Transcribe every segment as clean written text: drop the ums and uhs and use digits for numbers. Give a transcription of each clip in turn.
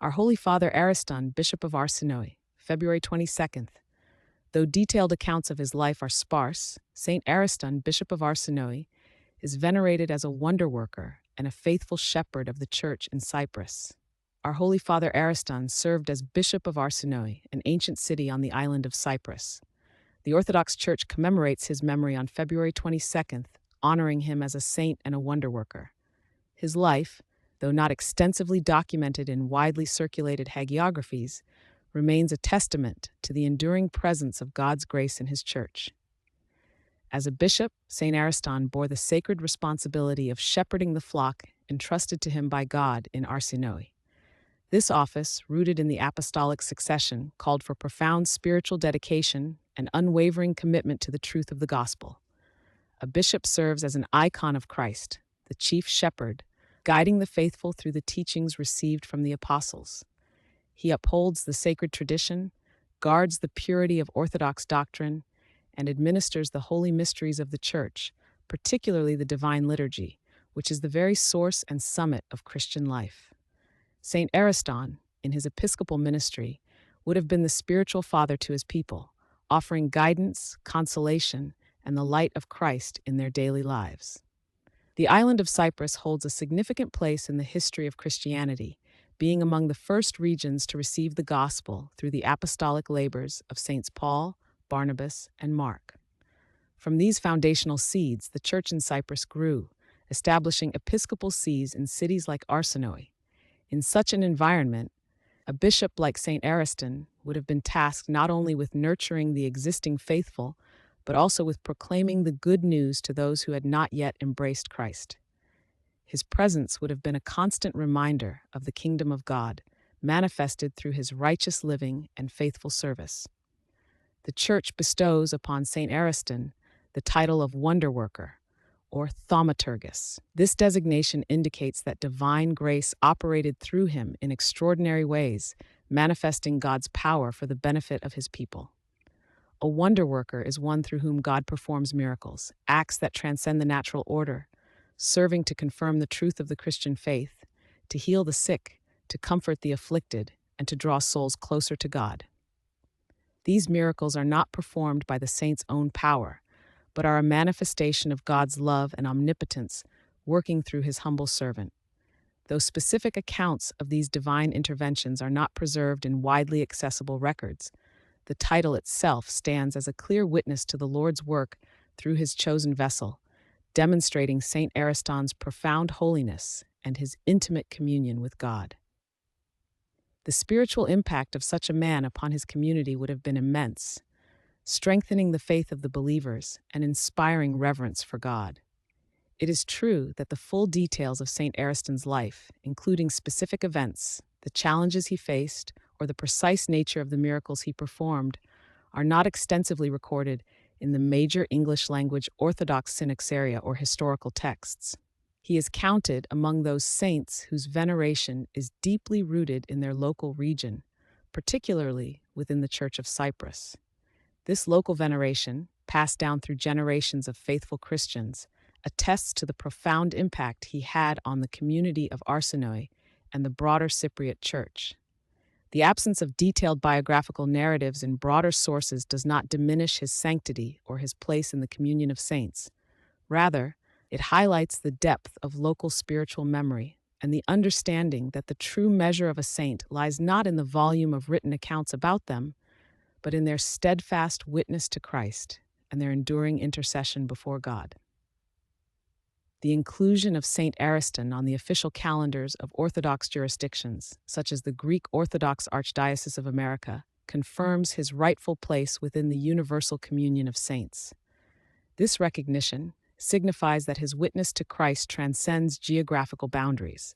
Our Holy Father Ariston, Bishop of Arsinoe, February 22nd. Though detailed accounts of his life are sparse, Saint Ariston, Bishop of Arsinoe, is venerated as a wonderworker and a faithful shepherd of the Church in Cyprus. Our Holy Father Ariston served as Bishop of Arsinoe, an ancient city on the island of Cyprus. The Orthodox Church commemorates his memory on February 22nd, honoring him as a saint and a wonderworker. His life, though not extensively documented in widely circulated hagiographies, remains a testament to the enduring presence of God's grace in his church. As a bishop, St. Ariston bore the sacred responsibility of shepherding the flock entrusted to him by God in Arsinoe. This office, rooted in the apostolic succession, called for profound spiritual dedication and unwavering commitment to the truth of the gospel. A bishop serves as an icon of Christ, the chief shepherd, guiding the faithful through the teachings received from the apostles. He upholds the sacred tradition, guards the purity of Orthodox doctrine, and administers the holy mysteries of the Church, particularly the Divine Liturgy, which is the very source and summit of Christian life. St. Ariston, in his episcopal ministry, would have been the spiritual father to his people, offering guidance, consolation, and the light of Christ in their daily lives. The island of Cyprus holds a significant place in the history of Christianity, being among the first regions to receive the gospel through the apostolic labors of Saints Paul, Barnabas, and Mark. From these foundational seeds, the church in Cyprus grew, establishing episcopal sees in cities like Arsinoe. In such an environment, a bishop like St. Ariston would have been tasked not only with nurturing the existing faithful, but also with proclaiming the good news to those who had not yet embraced Christ. His presence would have been a constant reminder of the kingdom of God, manifested through his righteous living and faithful service. The Church bestows upon St. Ariston the title of Wonderworker, or Thaumaturgus. This designation indicates that divine grace operated through him in extraordinary ways, manifesting God's power for the benefit of his people. A wonderworker is one through whom God performs miracles, acts that transcend the natural order, serving to confirm the truth of the Christian faith, to heal the sick, to comfort the afflicted, and to draw souls closer to God. These miracles are not performed by the saint's own power, but are a manifestation of God's love and omnipotence working through his humble servant. Though specific accounts of these divine interventions are not preserved in widely accessible records, the title itself stands as a clear witness to the Lord's work through his chosen vessel, demonstrating St. Ariston's profound holiness and his intimate communion with God. The spiritual impact of such a man upon his community would have been immense, strengthening the faith of the believers and inspiring reverence for God. It is true that the full details of St. Ariston's life, including specific events, the challenges he faced, or the precise nature of the miracles he performed, are not extensively recorded in the major English-language Orthodox synaxaria or historical texts. He is counted among those saints whose veneration is deeply rooted in their local region, particularly within the Church of Cyprus. This local veneration, passed down through generations of faithful Christians, attests to the profound impact he had on the community of Arsinoe and the broader Cypriot Church. The absence of detailed biographical narratives in broader sources does not diminish his sanctity or his place in the communion of saints. Rather, it highlights the depth of local spiritual memory and the understanding that the true measure of a saint lies not in the volume of written accounts about them, but in their steadfast witness to Christ and their enduring intercession before God. The inclusion of St. Ariston on the official calendars of Orthodox jurisdictions, such as the Greek Orthodox Archdiocese of America, confirms his rightful place within the universal communion of saints. This recognition signifies that his witness to Christ transcends geographical boundaries,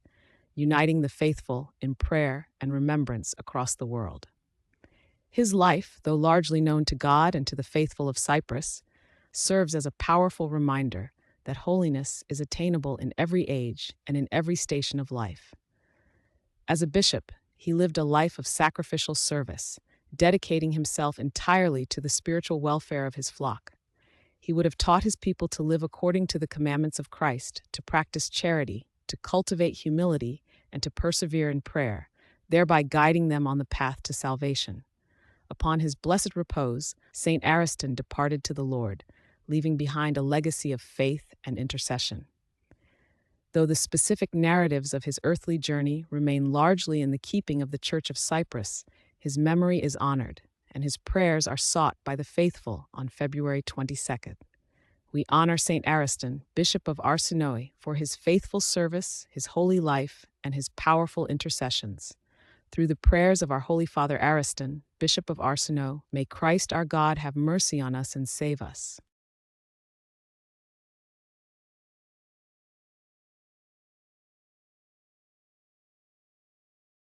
uniting the faithful in prayer and remembrance across the world. His life, though largely known to God and to the faithful of Cyprus, serves as a powerful reminder that holiness is attainable in every age and in every station of life. As a bishop, he lived a life of sacrificial service, dedicating himself entirely to the spiritual welfare of his flock. He would have taught his people to live according to the commandments of Christ, to practice charity, to cultivate humility, and to persevere in prayer, thereby guiding them on the path to salvation. Upon his blessed repose, Saint Ariston departed to the Lord, leaving behind a legacy of faith and intercession. Though the specific narratives of his earthly journey remain largely in the keeping of the Church of Cyprus, his memory is honored, and his prayers are sought by the faithful on February 22nd. We honor Saint Ariston, Bishop of Arsinoe, for his faithful service, his holy life, and his powerful intercessions. Through the prayers of our Holy Father Ariston, Bishop of Arsinoe, may Christ our God have mercy on us and save us.